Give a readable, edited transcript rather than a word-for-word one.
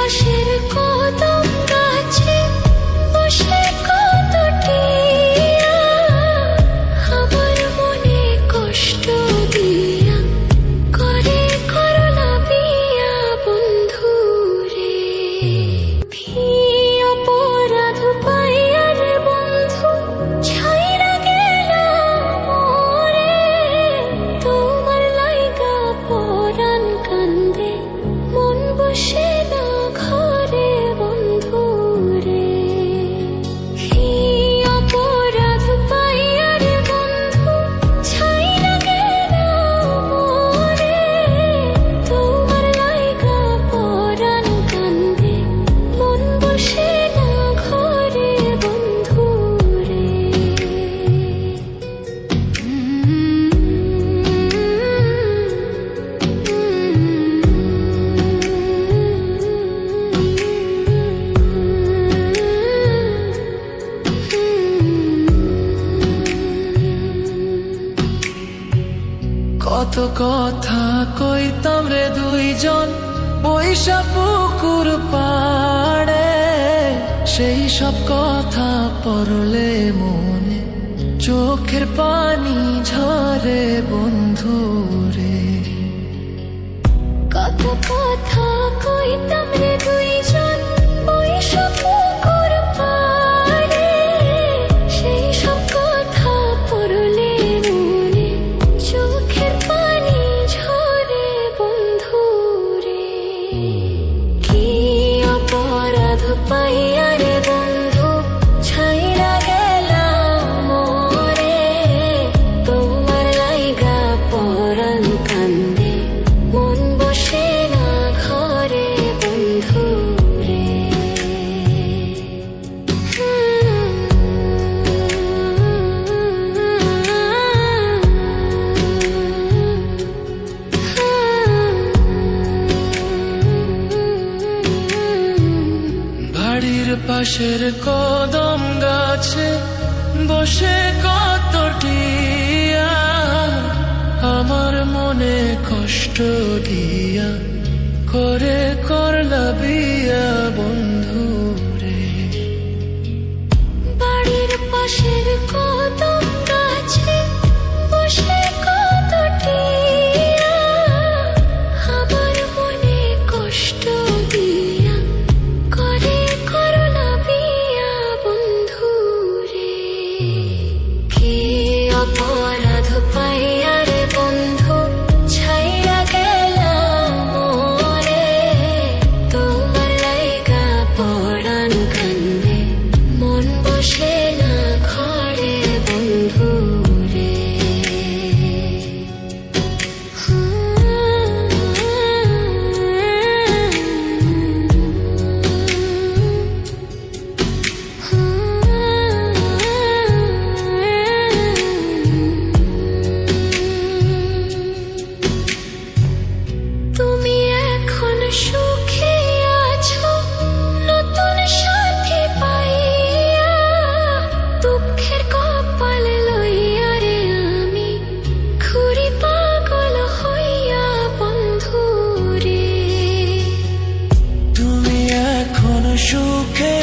পাশের কদম গাছে বসে কত টিয়া আমার মনে কষ্ট দিয়া করে করলা বিয়া বন্ধু রে। অপরাধ পাইয়া রে বন্ধু ছাইরা গেলাম মোরে, তোমার লাইগা পরাণ কান্দে মন বসে না ঘরে বন্ধু রে। অপরাধ পাইয়া রে বন্ধু ছাইরা গেলাম মোরে, তোমার লাইগা পরাণ কান্দে মন বসে না ঘরে বন্ধু রে। কত কথা কইতাম রে দুইজন বৈশা পুকুর পাড়ে, সেই সব কথা পড়লে মনে চোখের পানি ঝরে বন্ধু রে। কত কথা কইতাম রে দুইজন বৈশা পুকুর পাড়ে, সেই সব কথা পড়লে মনে চোখের পানি ঝরে বন্ধু রে। কি অপরাধ পাইয়া রে বন্ধু ছাইরা গেলাম মোরে, তোমার লাইগা পরাণ কান্দে মন বসে না ঘরে বন্ধু রে। বাড়ির পাশের কদম গাছে বসে কত টিয়া আমার মনে কষ্ট দিয়া করে করলা বিয়া বন্ধু রে। বাড়ির পাশের কদম গাছে বসে কত টিয়া আমার মনে কষ্ট দিয়া করে করলা বিয়া বন্ধু রে। কি অপরাধ পাইয়া রে বন্ধু ছাইরা গেলাম মোরে, তোমার লাইগা পরাণ কান্দে মন বসে না ঘরে বন্ধু রে। তুমি এখন সুখে আছো নতুন সাথী পাইয়া, দুঃখের কপাল লইয়া রে আমি ঘুরি পাগল হইয়া বন্ধু রে। তুমি এখন সুখে